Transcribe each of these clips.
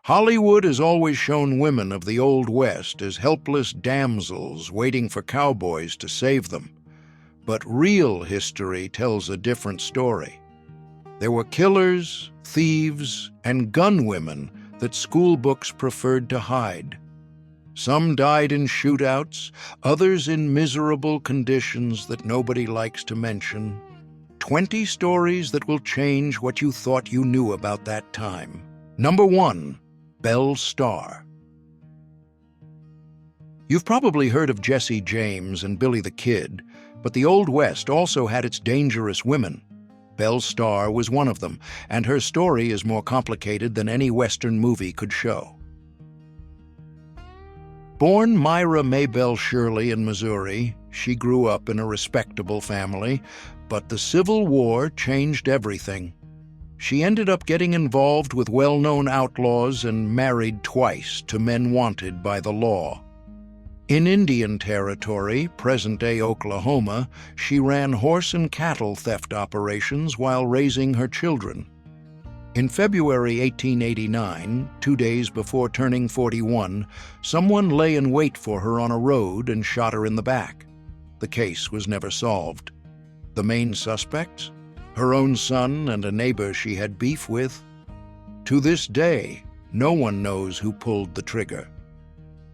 Hollywood has always shown women of the Old West as helpless damsels waiting for cowboys to save them. But real history tells a different story. There were killers, thieves, and gunwomen that school books preferred to hide. Some died in shootouts, others in miserable conditions that nobody likes to mention. 20 stories that will change what you thought you knew about that time. Number 1. Belle Starr. You've probably heard of Jesse James and Billy the Kid, but the Old West also had its dangerous women. Belle Starr was one of them, and her story is more complicated than any Western movie could show. Born Myra Maybelle Shirley in Missouri, she grew up in a respectable family, but the Civil War changed everything. She ended up getting involved with well-known outlaws and married twice to men wanted by the law. In Indian Territory, present-day Oklahoma, she ran horse and cattle theft operations while raising her children. In February 1889, 2 days before turning 41, someone lay in wait for her on a road and shot her in the back. The case was never solved. The main suspects? Her own son and a neighbor she had beef with. To this day, no one knows who pulled the trigger.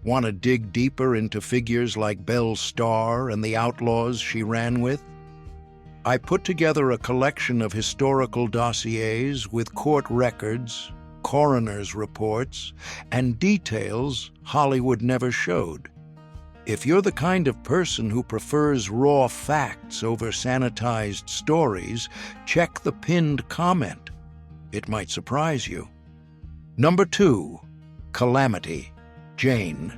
Want to dig deeper into figures like Belle Starr and the outlaws she ran with? I put together a collection of historical dossiers with court records, coroner's reports, and details Hollywood never showed. If you're the kind of person who prefers raw facts over sanitized stories, check the pinned comment. It might surprise you. Number 2. Calamity Jane.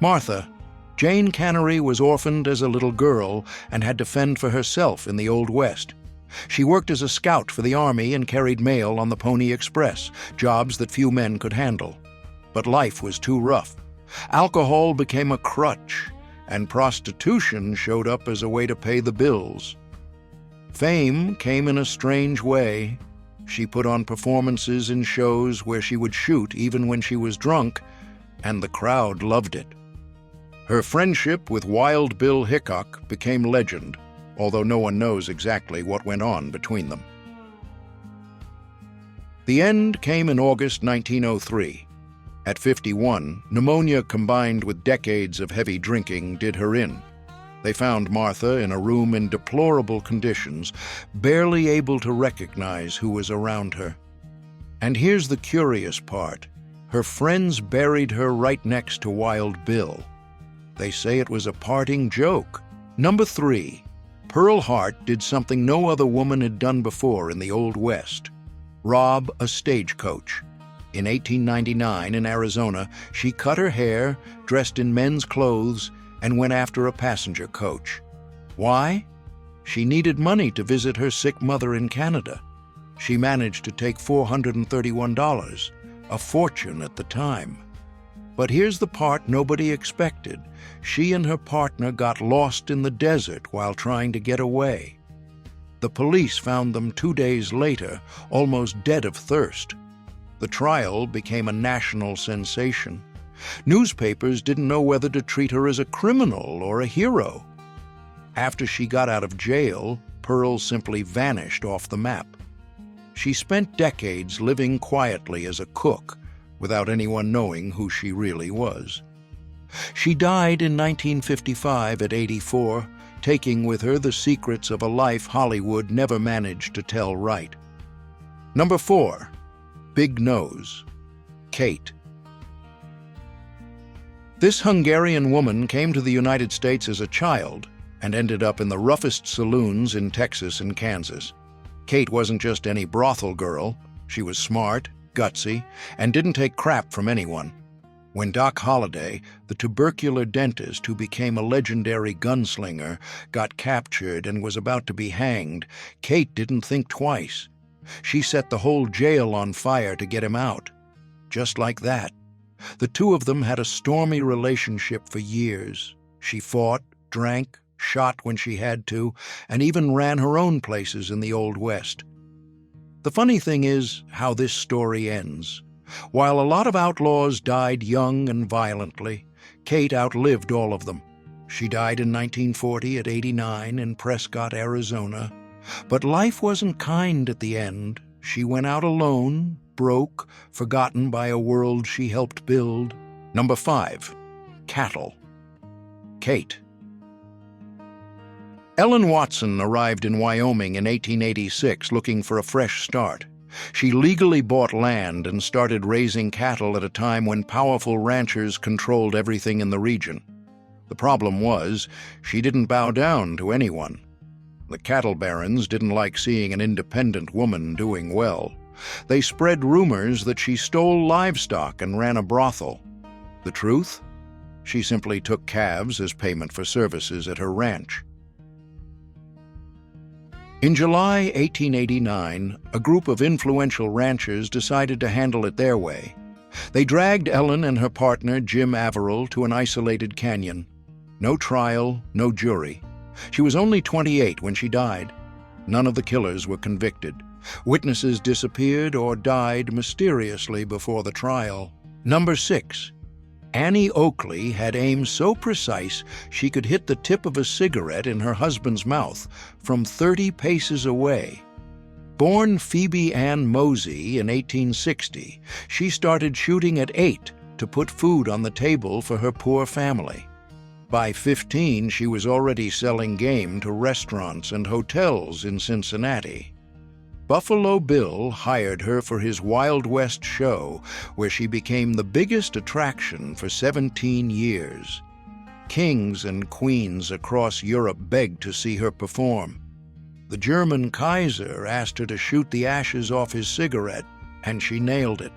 Martha, Jane Cannery was orphaned as a little girl and had to fend for herself in the Old West. She worked as a scout for the Army and carried mail on the Pony Express, jobs that few men could handle. But life was too rough. Alcohol became a crutch, and prostitution showed up as a way to pay the bills. Fame came in a strange way. She put on performances in shows where she would shoot even when she was drunk, and the crowd loved it. Her friendship with Wild Bill Hickok became legend, although no one knows exactly what went on between them. The end came in August 1903. At 51, pneumonia combined with decades of heavy drinking did her in. They found Martha in a room in deplorable conditions, barely able to recognize who was around her. And here's the curious part. Her friends buried her right next to Wild Bill. They say it was a parting joke. Number 3. Pearl Hart did something no other woman had done before in the Old West. Rob a stagecoach. In 1899 in Arizona, she cut her hair, dressed in men's clothes, and went after a passenger coach. Why? She needed money to visit her sick mother in Canada. She managed to take $431, a fortune at the time. But here's the part nobody expected. She and her partner got lost in the desert while trying to get away. The police found them 2 days later, almost dead of thirst. The trial became a national sensation. Newspapers didn't know whether to treat her as a criminal or a hero. After she got out of jail, Pearl simply vanished off the map. She spent decades living quietly as a cook, without anyone knowing who she really was. She died in 1955 at 84, taking with her the secrets of a life Hollywood never managed to tell right. Number 4. Big Nose. Kate. This Hungarian woman came to the United States as a child and ended up in the roughest saloons in Texas and Kansas. Kate wasn't just any brothel girl. She was smart, gutsy, and didn't take crap from anyone. When Doc Holliday, the tubercular dentist who became a legendary gunslinger, got captured and was about to be hanged, Kate didn't think twice. She set the whole jail on fire to get him out. Just like that. The two of them had a stormy relationship for years. She fought, drank, shot when she had to, and even ran her own places in the Old West. The funny thing is how this story ends. While a lot of outlaws died young and violently, Kate outlived all of them. She died in 1940 at 89 in Prescott, Arizona. But life wasn't kind at the end. She went out alone, broke, forgotten by a world she helped build. Number 5. Cattle. Kate. Ellen Watson arrived in Wyoming in 1886 looking for a fresh start. She legally bought land and started raising cattle at a time when powerful ranchers controlled everything in the region. The problem was, she didn't bow down to anyone. The cattle barons didn't like seeing an independent woman doing well. They spread rumors that she stole livestock and ran a brothel. The truth? She simply took calves as payment for services at her ranch. In July 1889, a group of influential ranchers decided to handle it their way. They dragged Ellen and her partner, Jim Averill, to an isolated canyon. No trial, no jury. She was only 28 when she died. None of the killers were convicted. Witnesses disappeared or died mysteriously before the trial. Number 6. Annie Oakley had aim so precise she could hit the tip of a cigarette in her husband's mouth from 30 paces away. Born Phoebe Ann Mosey in 1860, she started shooting at 8 to put food on the table for her poor family. By 15, she was already selling game to restaurants and hotels in Cincinnati. Buffalo Bill hired her for his Wild West show, where she became the biggest attraction for 17 years. Kings and queens across Europe begged to see her perform. The German Kaiser asked her to shoot the ashes off his cigarette, and she nailed it.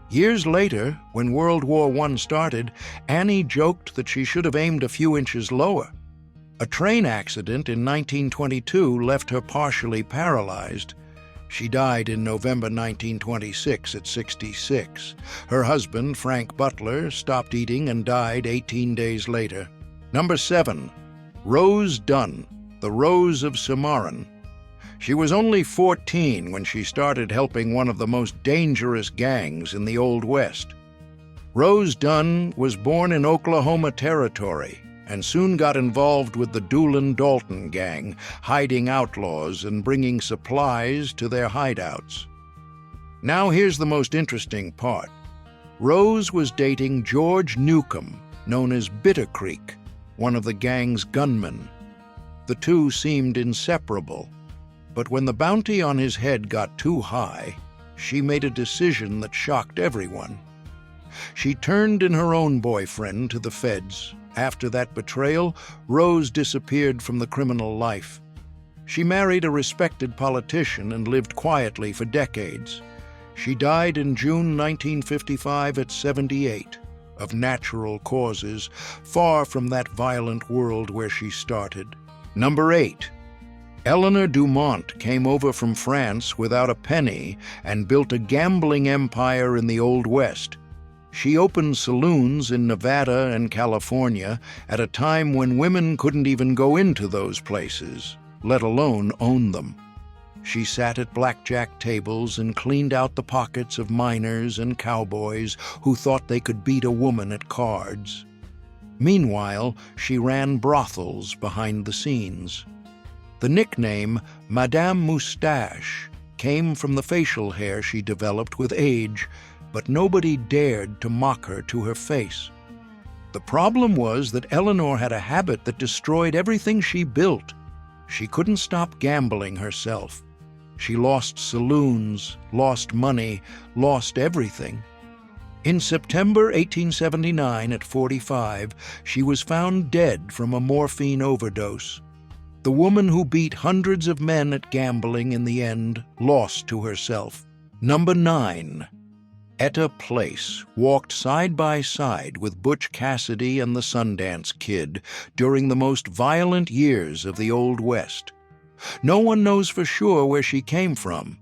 Years later, when World War I started, Annie joked that she should have aimed a few inches lower. A train accident in 1922 left her partially paralyzed. She died in November 1926 at 66. Her husband, Frank Butler, stopped eating and died 18 days later. Number 7. Rose Dunn, the Rose of Cimarron. She was only 14 when she started helping one of the most dangerous gangs in the Old West. Rose Dunn was born in Oklahoma Territory and soon got involved with the Doolin-Dalton gang, hiding outlaws and bringing supplies to their hideouts. Now here's the most interesting part. Rose was dating George Newcomb, known as Bitter Creek, one of the gang's gunmen. The two seemed inseparable, but when the bounty on his head got too high, she made a decision that shocked everyone. She turned in her own boyfriend to the feds. After that betrayal, Rose disappeared from the criminal life. She married a respected politician and lived quietly for decades. She died in June 1955 at 78, of natural causes, far from that violent world where she started. Number 8. Eleanor Dumont came over from France without a penny and built a gambling empire in the Old West. She opened saloons in Nevada and California at a time when women couldn't even go into those places, let alone own them. She sat at blackjack tables and cleaned out the pockets of miners and cowboys who thought they could beat a woman at cards. Meanwhile, she ran brothels behind the scenes. The nickname Madame Moustache came from the facial hair she developed with age, but nobody dared to mock her to her face. The problem was that Eleanor had a habit that destroyed everything she built. She couldn't stop gambling herself. She lost saloons, lost money, lost everything. In September 1879, at 45, she was found dead from a morphine overdose. The woman who beat hundreds of men at gambling in the end lost to herself. Number 9. Etta Place walked side by side with Butch Cassidy and the Sundance Kid during the most violent years of the Old West. No one knows for sure where she came from.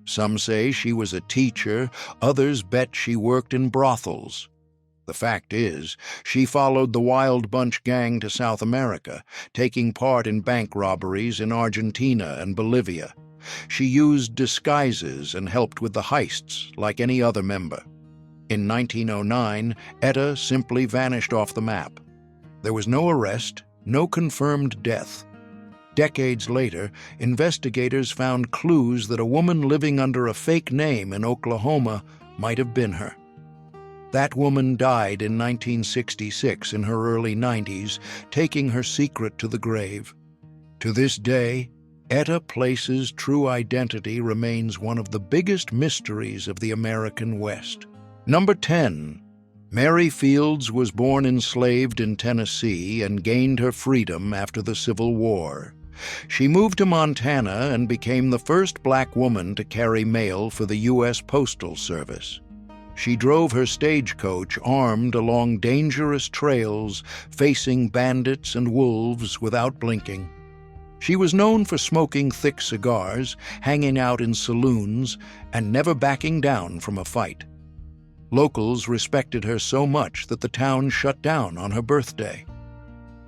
Some say she was a teacher, others bet she worked in brothels. The fact is, she followed the Wild Bunch gang to South America, taking part in bank robberies in Argentina and Bolivia. She used disguises and helped with the heists like any other member. In 1909, Etta simply vanished off the map. There was no arrest, no confirmed death. Decades later, investigators found clues that a woman living under a fake name in Oklahoma might have been her. That woman died in 1966 in her early 90s, taking her secret to the grave. To this day, Etta Place's true identity remains one of the biggest mysteries of the American West. Number 10. Mary Fields was born enslaved in Tennessee and gained her freedom after the Civil War. She moved to Montana and became the first black woman to carry mail for the U.S. Postal Service. She drove her stagecoach armed along dangerous trails, facing bandits and wolves without blinking. She was known for smoking thick cigars, hanging out in saloons, and never backing down from a fight. Locals respected her so much that the town shut down on her birthday.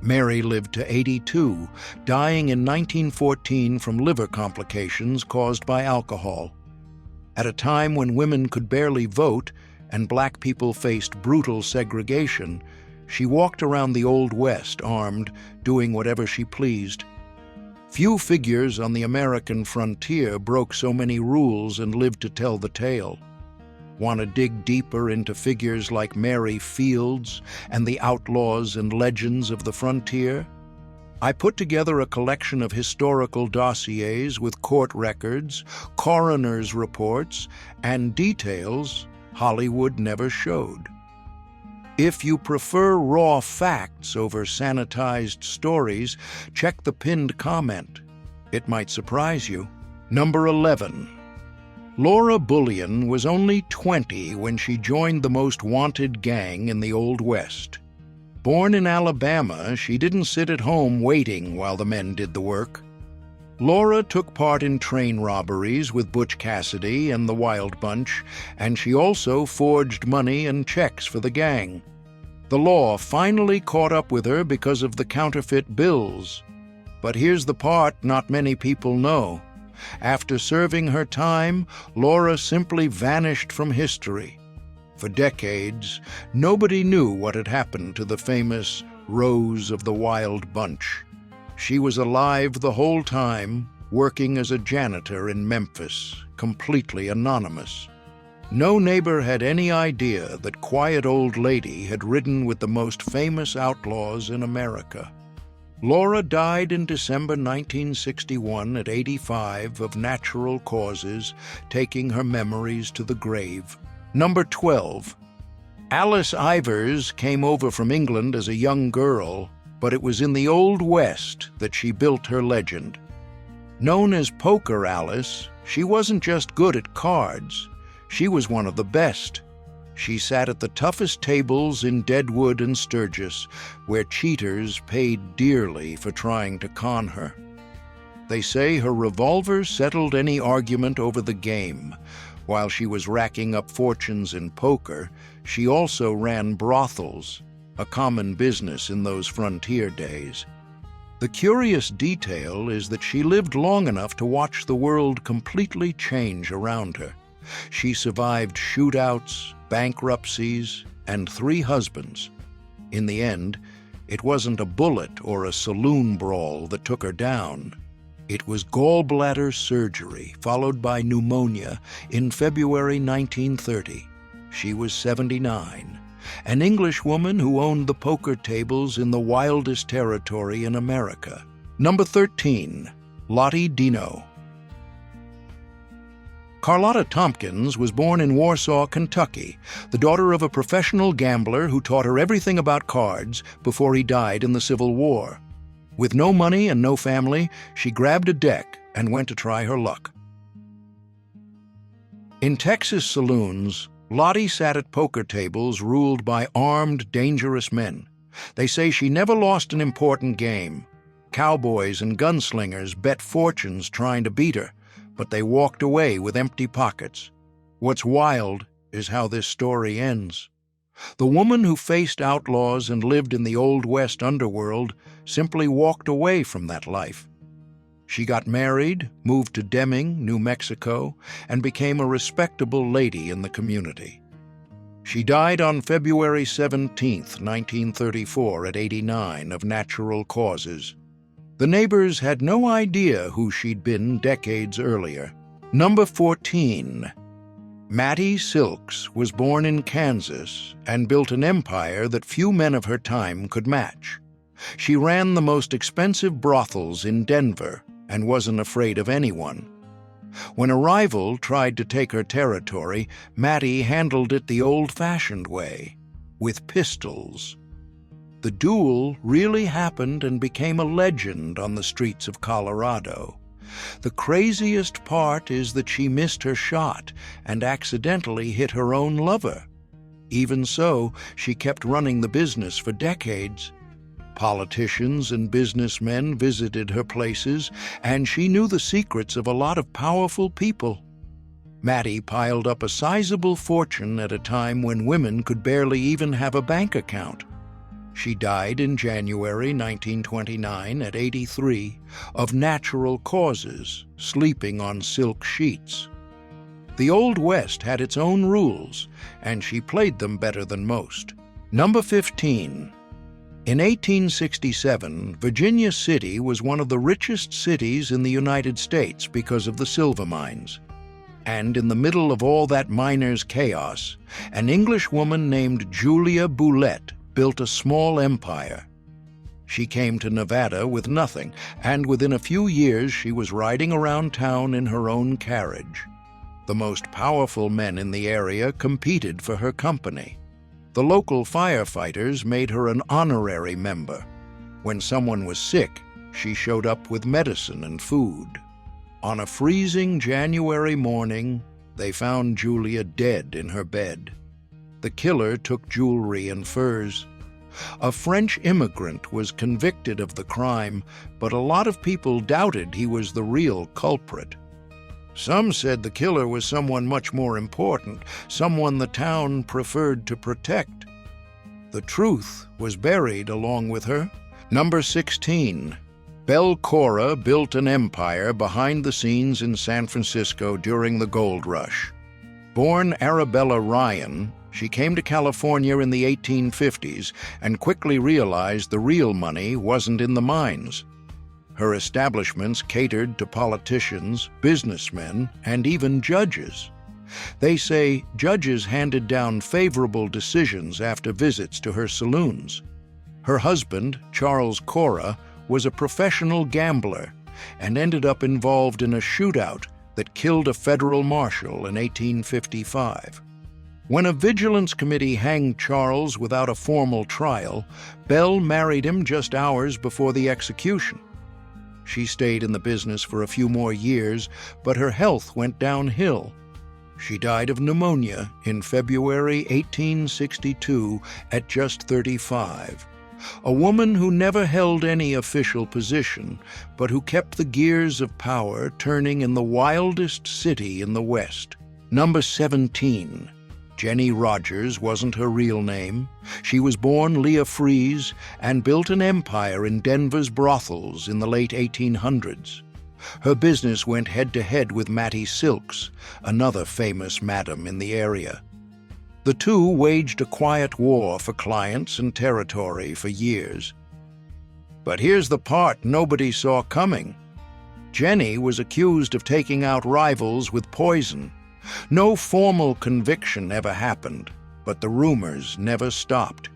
Mary lived to 82, dying in 1914 from liver complications caused by alcohol. At a time when women could barely vote and black people faced brutal segregation, she walked around the Old West armed, doing whatever she pleased. Few figures on the American frontier broke so many rules and lived to tell the tale. Want to dig deeper into figures like Mary Fields and the outlaws and legends of the frontier? I put together a collection of historical dossiers with court records, coroner's reports, and details Hollywood never showed. If you prefer raw facts over sanitized stories, check the pinned comment. It might surprise you. Number 11. Laura Bullion was only 20 when she joined the most wanted gang in the Old West. Born in Alabama, she didn't sit at home waiting while the men did the work. Laura took part in train robberies with Butch Cassidy and the Wild Bunch, and she also forged money and checks for the gang. The law finally caught up with her because of the counterfeit bills. But here's the part not many people know. After serving her time, Laura simply vanished from history. For decades, nobody knew what had happened to the famous Rose of the Wild Bunch. She was alive the whole time, working as a janitor in Memphis, completely anonymous. No neighbor had any idea that quiet old lady had ridden with the most famous outlaws in America. Laura died in December 1961 at 85 of natural causes, taking her memories to the grave. Number 12. Alice Ivers came over from England as a young girl, but it was in the Old West that she built her legend. Known as Poker Alice, she wasn't just good at cards. She was one of the best. She sat at the toughest tables in Deadwood and Sturgis, where cheaters paid dearly for trying to con her. They say her revolver settled any argument over the game. While she was racking up fortunes in poker, she also ran brothels, a common business in those frontier days. The curious detail is that she lived long enough to watch the world completely change around her. She survived shootouts, bankruptcies, and 3 husbands. In the end, it wasn't a bullet or a saloon brawl that took her down. It was gallbladder surgery, followed by pneumonia, in February 1930. She was 79, an Englishwoman who owned the poker tables in the wildest territory in America. Number 13. Lottie Deno. Carlotta Tompkins was born in Warsaw, Kentucky, the daughter of a professional gambler who taught her everything about cards before he died in the Civil War. With no money and no family, she grabbed a deck and went to try her luck. In Texas saloons, Lottie sat at poker tables ruled by armed, dangerous men. They say she never lost an important game. Cowboys and gunslingers bet fortunes trying to beat her, but they walked away with empty pockets. What's wild is how this story ends. The woman who faced outlaws and lived in the Old West underworld simply walked away from that life. She got married, moved to Deming, New Mexico, and became a respectable lady in the community. She died on February 17, 1934, at 89, of natural causes. The neighbors had no idea who she'd been decades earlier. Number 14. Mattie Silks was born in Kansas and built an empire that few men of her time could match. She ran the most expensive brothels in Denver and wasn't afraid of anyone. When a rival tried to take her territory, Mattie handled it the old-fashioned way, with pistols. The duel really happened and became a legend on the streets of Colorado. The craziest part is that she missed her shot and accidentally hit her own lover. Even so, she kept running the business for decades. Politicians and businessmen visited her places, and she knew the secrets of a lot of powerful people. Mattie piled up a sizable fortune at a time when women could barely even have a bank account. She died in January 1929 at 83 of natural causes, sleeping on silk sheets. The Old West had its own rules, and she played them better than most. Number 15. In 1867, Virginia City was one of the richest cities in the United States because of the silver mines. And in the middle of all that miners' chaos, an English woman named Julia Bulette built a small empire. She came to Nevada with nothing, and within a few years she was riding around town in her own carriage. The most powerful men in the area competed for her company. The local firefighters made her an honorary member. When someone was sick, she showed up with medicine and food. On a freezing January morning, they found Julia dead in her bed. The killer took jewelry and furs. A French immigrant was convicted of the crime, but a lot of people doubted he was the real culprit. Some said the killer was someone much more important, someone the town preferred to protect. The truth was buried along with her. Number 16. Belle Cora built an empire behind the scenes in San Francisco during the gold rush. Born Arabella Ryan, she came to California in the 1850s and quickly realized the real money wasn't in the mines. Her establishments catered to politicians, businessmen, and even judges. They say judges handed down favorable decisions after visits to her saloons. Her husband, Charles Cora, was a professional gambler and ended up involved in a shootout that killed a federal marshal in 1855. When a vigilance committee hanged Charles without a formal trial, Belle married him just hours before the execution. She stayed in the business for a few more years, but her health went downhill. She died of pneumonia in February 1862 at just 35. A woman who never held any official position, but who kept the gears of power turning in the wildest city in the West. Number 17. Jennie Rogers wasn't her real name. She was born Leah Fries and built an empire in Denver's brothels in the late 1800s. Her business went head-to-head with Mattie Silks, another famous madam in the area. The two waged a quiet war for clients and territory for years. But here's the part nobody saw coming. Jennie was accused of taking out rivals with poison. No formal conviction ever happened, but the rumors never stopped.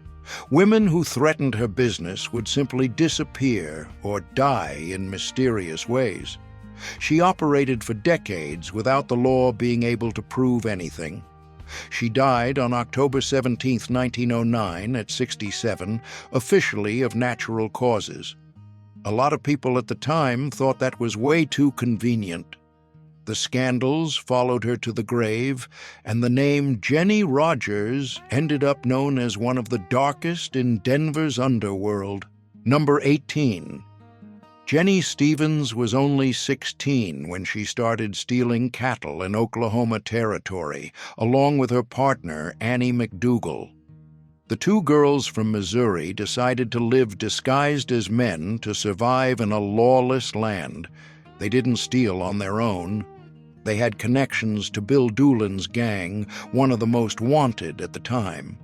Women who threatened her business would simply disappear or die in mysterious ways. She operated for decades without the law being able to prove anything. She died on October 17, 1909, at 67, officially of natural causes. A lot of people at the time thought that was way too convenient. The scandals followed her to the grave, and the name Jennie Rogers ended up known as one of the darkest in Denver's underworld. Number 18. Jennie Stevens was only 16 when she started stealing cattle in Oklahoma Territory, along with her partner, Annie McDougal. The two girls from Missouri decided to live disguised as men to survive in a lawless land, They didn't steal on their own. They had connections to Bill Doolan's gang, one of the most wanted at the time.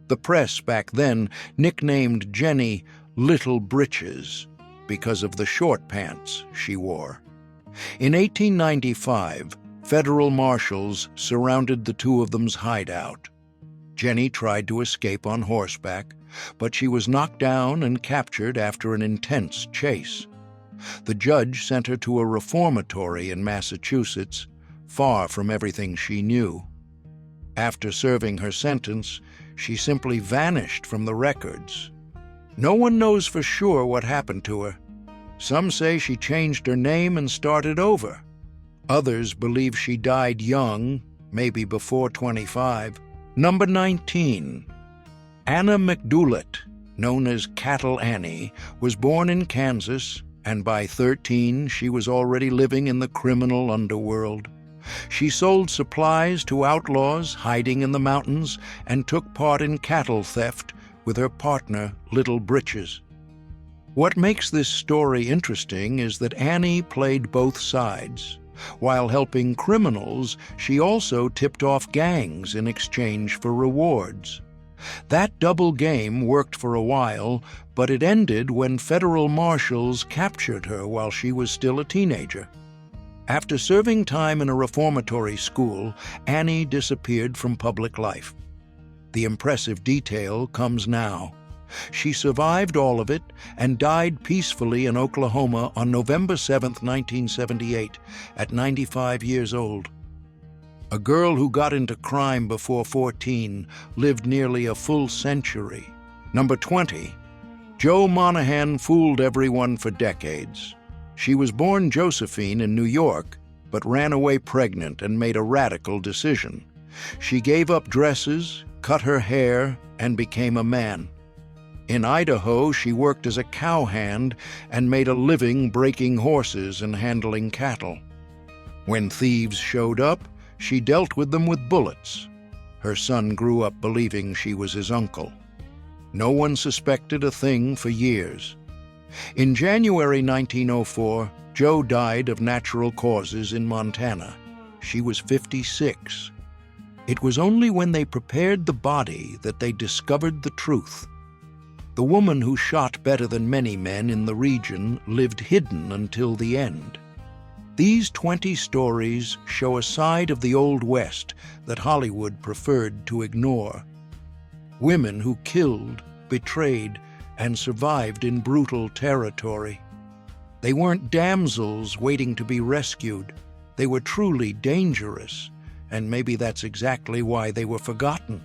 The press back then nicknamed Jennie Little Britches because of the short pants she wore. In 1895, federal marshals surrounded the two of them's hideout. Jennie tried to escape on horseback, but she was knocked down and captured after an intense chase. The judge sent her to a reformatory in Massachusetts, far from everything she knew. After serving her sentence, she simply vanished from the records. No one knows for sure what happened to her. Some say she changed her name and started over. Others believe she died young, maybe before 25. Number 19. Anna McDoulet, known as Cattle Annie, was born in Kansas, and by 13 she was already living in the criminal underworld. She sold supplies to outlaws hiding in the mountains and took part in cattle theft with her partner, Little Britches. What makes this story interesting is that Annie played both sides. While helping criminals, she also tipped off gangs in exchange for rewards. That double game worked for a while, but it ended when federal marshals captured her while she was still a teenager. After serving time in a reformatory school, Annie disappeared from public life. The impressive detail comes now. She survived all of it and died peacefully in Oklahoma on November 7, 1978, at 95 years old. A girl who got into crime before 14 lived nearly a full century. Number 20. Jo Monaghan fooled everyone for decades. She was born Josephine in New York, but ran away pregnant and made a radical decision. She gave up dresses, cut her hair, and became a man. In Idaho, she worked as a cowhand and made a living breaking horses and handling cattle. When thieves showed up, she dealt with them with bullets. Her son grew up believing she was his uncle. No one suspected a thing for years. In January 1904, Jo died of natural causes in Montana. She was 56. It was only when they prepared the body that they discovered the truth. The woman who shot better than many men in the region lived hidden until the end. These 20 stories show a side of the Old West that Hollywood preferred to ignore. Women who killed, betrayed, and survived in brutal territory. They weren't damsels waiting to be rescued. They were truly dangerous, and maybe that's exactly why they were forgotten.